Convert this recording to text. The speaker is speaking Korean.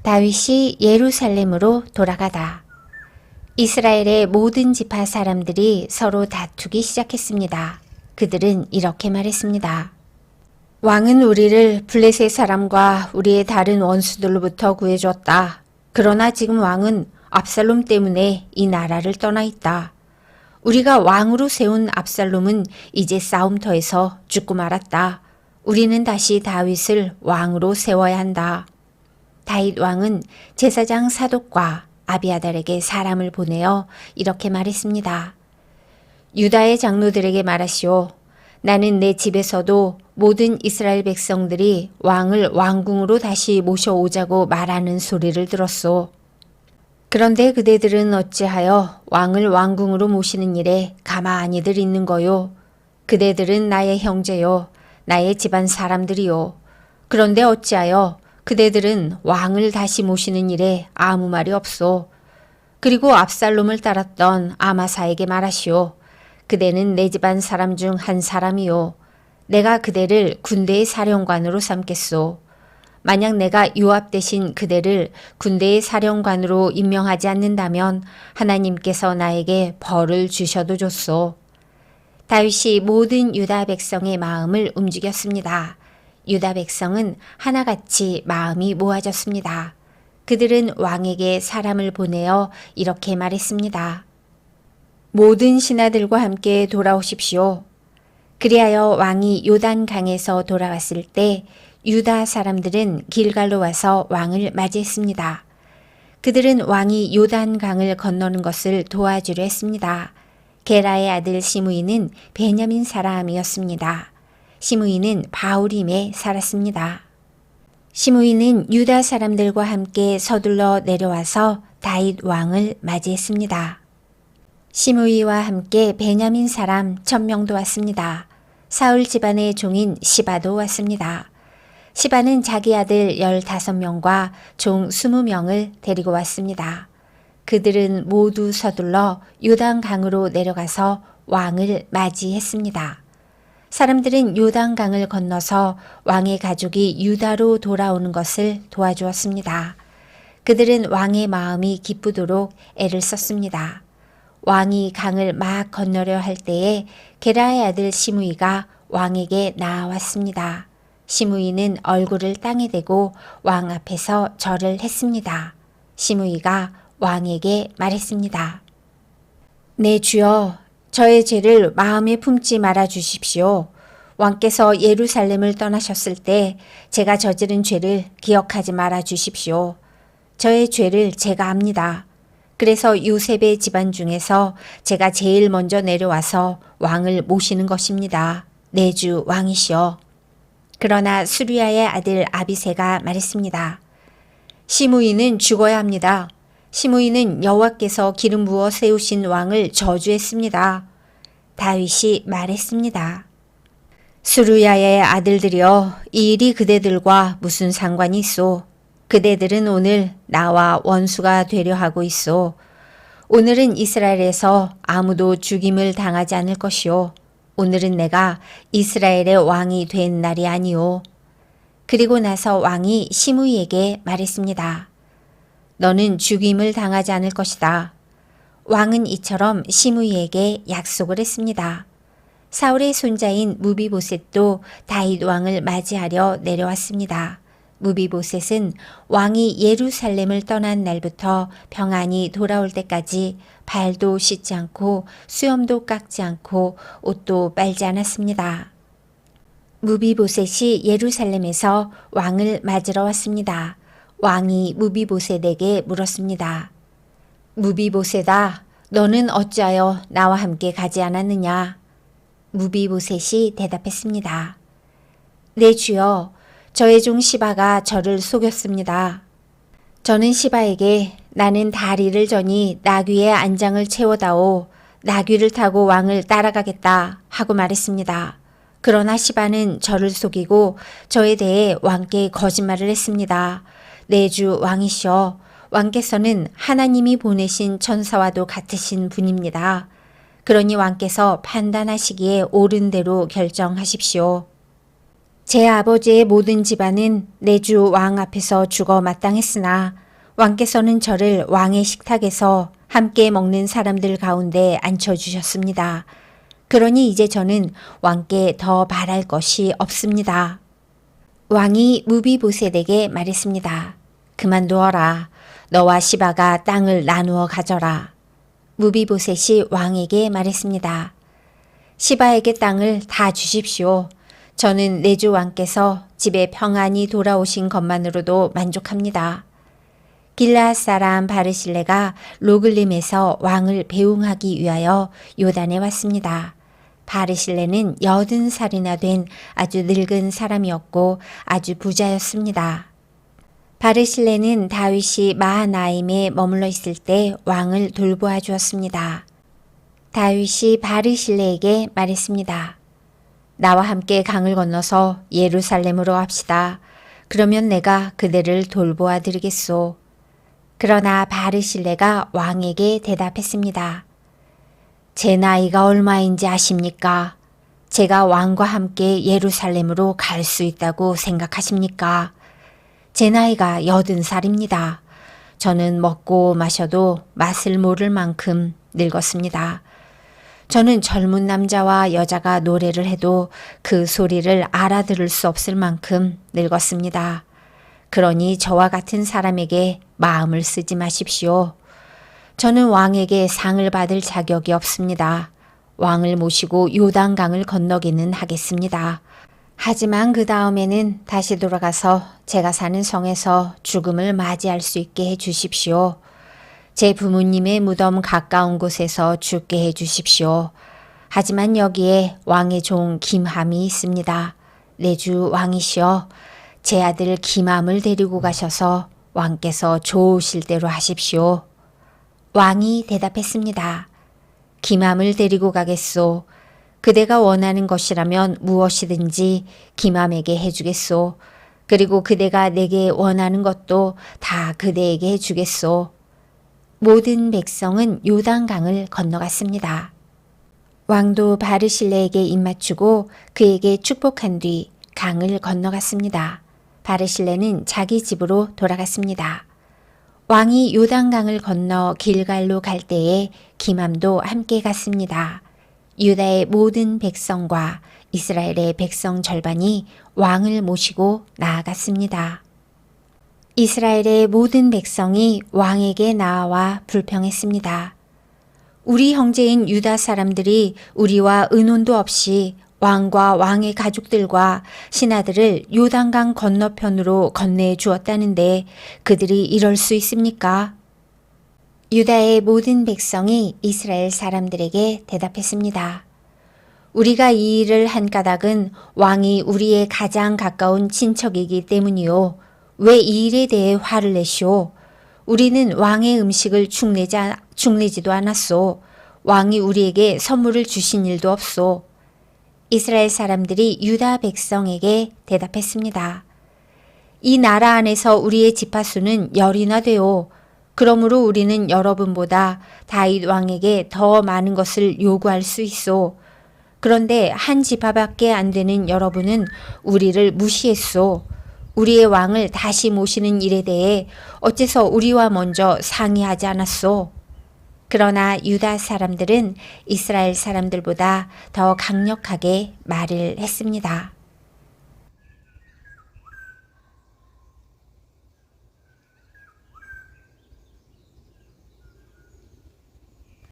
다윗이 예루살렘으로 돌아가다. 이스라엘의 모든 지파 사람들이 서로 다투기 시작했습니다. 그들은 이렇게 말했습니다. 왕은 우리를 블레셋 사람과 우리의 다른 원수들로부터 구해줬다. 그러나 지금 왕은 압살롬 때문에 이 나라를 떠나 있다. 우리가 왕으로 세운 압살롬은 이제 싸움터에서 죽고 말았다. 우리는 다시 다윗을 왕으로 세워야 한다. 다윗 왕은 제사장 사독과 아비아달에게 사람을 보내어 이렇게 말했습니다. 유다의 장로들에게 말하시오. 나는 내 집에서도 모든 이스라엘 백성들이 왕을 왕궁으로 다시 모셔오자고 말하는 소리를 들었소. 그런데 그대들은 어찌하여 왕을 왕궁으로 모시는 일에 가만히들 있는 거요. 그대들은 나의 형제요. 나의 집안 사람들이요. 그런데 어찌하여 그대들은 왕을 다시 모시는 일에 아무 말이 없소. 그리고 압살롬을 따랐던 아마사에게 말하시오. 그대는 내 집안 사람 중 한 사람이요. 내가 그대를 군대의 사령관으로 삼겠소. 만약 내가 요압 대신 그대를 군대의 사령관으로 임명하지 않는다면 하나님께서 나에게 벌을 주셔도 좋소. 다윗이 모든 유다 백성의 마음을 움직였습니다. 유다 백성은 하나같이 마음이 모아졌습니다. 그들은 왕에게 사람을 보내어 이렇게 말했습니다. 모든 신하들과 함께 돌아오십시오. 그리하여 왕이 요단강에서 돌아왔을 때 유다 사람들은 길갈로 와서 왕을 맞이했습니다. 그들은 왕이 요단강을 건너는 것을 도와주려 했습니다. 게라의 아들 시므이는 베냐민 사람이었습니다. 시므이는 바후림에 살았습니다. 시므이는 유다 사람들과 함께 서둘러 내려와서 다윗 왕을 맞이했습니다. 시므이와 함께 베냐민 사람 1000명도 왔습니다. 사울 집안의 종인 시바도 왔습니다. 시바는 자기 아들 15명과 종 20명을 데리고 왔습니다. 그들은 모두 서둘러 요단강으로 내려가서 왕을 맞이했습니다. 사람들은 요단강을 건너서 왕의 가족이 유다로 돌아오는 것을 도와주었습니다. 그들은 왕의 마음이 기쁘도록 애를 썼습니다. 왕이 강을 막 건너려 할 때에 게라의 아들 시므이가 왕에게 나아왔습니다. 시므이는 얼굴을 땅에 대고 왕 앞에서 절을 했습니다. 시므이가 왕에게 말했습니다. 내 주여, 저의 죄를 마음에 품지 말아 주십시오. 왕께서 예루살렘을 떠나셨을 때 제가 저지른 죄를 기억하지 말아 주십시오. 저의 죄를 제가 압니다. 그래서 요셉의 집안 중에서 제가 제일 먼저 내려와서 왕을 모시는 것입니다. 내 주 왕이시여. 그러나 수리아의 아들 아비새가 말했습니다. 시므이는 죽어야 합니다. 시므이는 여호와께서 기름 부어 세우신 왕을 저주했습니다. 다윗이 말했습니다. 수루야의 아들들이여, 이 일이 그대들과 무슨 상관이 있소? 그대들은 오늘 나와 원수가 되려 하고 있소. 오늘은 이스라엘에서 아무도 죽임을 당하지 않을 것이요. 오늘은 내가 이스라엘의 왕이 된 날이 아니오. 그리고 나서 왕이 시므이에게 말했습니다. 너는 죽임을 당하지 않을 것이다. 왕은 이처럼 시므이에게 약속을 했습니다. 사울의 손자인 무비보셋도 다윗 왕을 맞이하려 내려왔습니다. 무비보셋은 왕이 예루살렘을 떠난 날부터 평안히 돌아올 때까지 발도 씻지 않고 수염도 깎지 않고 옷도 빨지 않았습니다. 무비보셋이 예루살렘에서 왕을 맞으러 왔습니다. 왕이 무비보셋에게 물었습니다. 무비보셋아, 너는 어찌하여 나와 함께 가지 않았느냐? 무비보셋이 대답했습니다. 내 주여, 저의 종 시바가 저를 속였습니다. 저는 시바에게 나는 다리를 저니 나귀의 안장을 채워다오. 나귀를 타고 왕을 따라가겠다 하고 말했습니다. 그러나 시바는 저를 속이고 저에 대해 왕께 거짓말을 했습니다. 내 주 왕이시여, 왕께서는 하나님이 보내신 천사와도 같으신 분입니다. 그러니 왕께서 판단하시기에 옳은 대로 결정하십시오. 제 아버지의 모든 집안은 내 주 왕 앞에서 죽어 마땅했으나 왕께서는 저를 왕의 식탁에서 함께 먹는 사람들 가운데 앉혀주셨습니다. 그러니 이제 저는 왕께 더 바랄 것이 없습니다. 왕이 무비보셋에게 말했습니다. 그만두어라. 너와 시바가 땅을 나누어 가져라. 무비보셋이 왕에게 말했습니다. 시바에게 땅을 다 주십시오. 저는 내 주 왕께서 집에 평안히 돌아오신 것만으로도 만족합니다. 길라앗 사람 바르실레가 로글림에서 왕을 배웅하기 위하여 요단에 왔습니다. 바르실레는 80살이나 된 아주 늙은 사람이었고 아주 부자였습니다. 바르실레는 다윗이 마하나임에 머물러 있을 때 왕을 돌보아 주었습니다. 다윗이 바르실레에게 말했습니다. 나와 함께 강을 건너서 예루살렘으로 갑시다. 그러면 내가 그대를 돌보아 드리겠소. 그러나 바르실레가 왕에게 대답했습니다. 제 나이가 얼마인지 아십니까? 제가 왕과 함께 예루살렘으로 갈 수 있다고 생각하십니까? 제 나이가 80살입니다. 저는 먹고 마셔도 맛을 모를 만큼 늙었습니다. 저는 젊은 남자와 여자가 노래를 해도 그 소리를 알아들을 수 없을 만큼 늙었습니다. 그러니 저와 같은 사람에게 마음을 쓰지 마십시오. 저는 왕에게 상을 받을 자격이 없습니다. 왕을 모시고 요단강을 건너기는 하겠습니다. 하지만 그 다음에는 다시 돌아가서 제가 사는 성에서 죽음을 맞이할 수 있게 해 주십시오. 제 부모님의 무덤 가까운 곳에서 죽게 해 주십시오. 하지만 여기에 왕의 종 김함이 있습니다. 내 주 왕이시여, 제 아들 김함을 데리고 가셔서 왕께서 좋으실 대로 하십시오. 왕이 대답했습니다. 김함을 데리고 가겠소. 그대가 원하는 것이라면 무엇이든지 김함에게 해주겠소. 그리고 그대가 내게 원하는 것도 다 그대에게 해주겠소. 모든 백성은 요단강을 건너갔습니다. 왕도 바르실레에게 입맞추고 그에게 축복한 뒤 강을 건너갔습니다. 바르실레는 자기 집으로 돌아갔습니다. 왕이 요단강을 건너 길갈로 갈 때에 김함도 함께 갔습니다. 유다의 모든 백성과 이스라엘의 백성 절반이 왕을 모시고 나아갔습니다. 이스라엘의 모든 백성이 왕에게 나아와 불평했습니다. 우리 형제인 유다 사람들이 우리와 의논도 없이 왕과 왕의 가족들과 신하들을 요단강 건너편으로 건네해 주었다는데 그들이 이럴 수 있습니까? 유다의 모든 백성이 이스라엘 사람들에게 대답했습니다. 우리가 이 일을 한 까닭은 왕이 우리의 가장 가까운 친척이기 때문이요. 왜 이 일에 대해 화를 내시오? 우리는 왕의 음식을 축내지도 않았소. 왕이 우리에게 선물을 주신 일도 없소. 이스라엘 사람들이 유다 백성에게 대답했습니다. 이 나라 안에서 우리의 지파수는 10이나 되오. 그러므로 우리는 여러분보다 다윗 왕에게 더 많은 것을 요구할 수 있소. 그런데 한 지파밖에 안 되는 여러분은 우리를 무시했소. 우리의 왕을 다시 모시는 일에 대해 어째서 우리와 먼저 상의하지 않았소? 그러나 유다 사람들은 이스라엘 사람들보다 더 강력하게 말을 했습니다.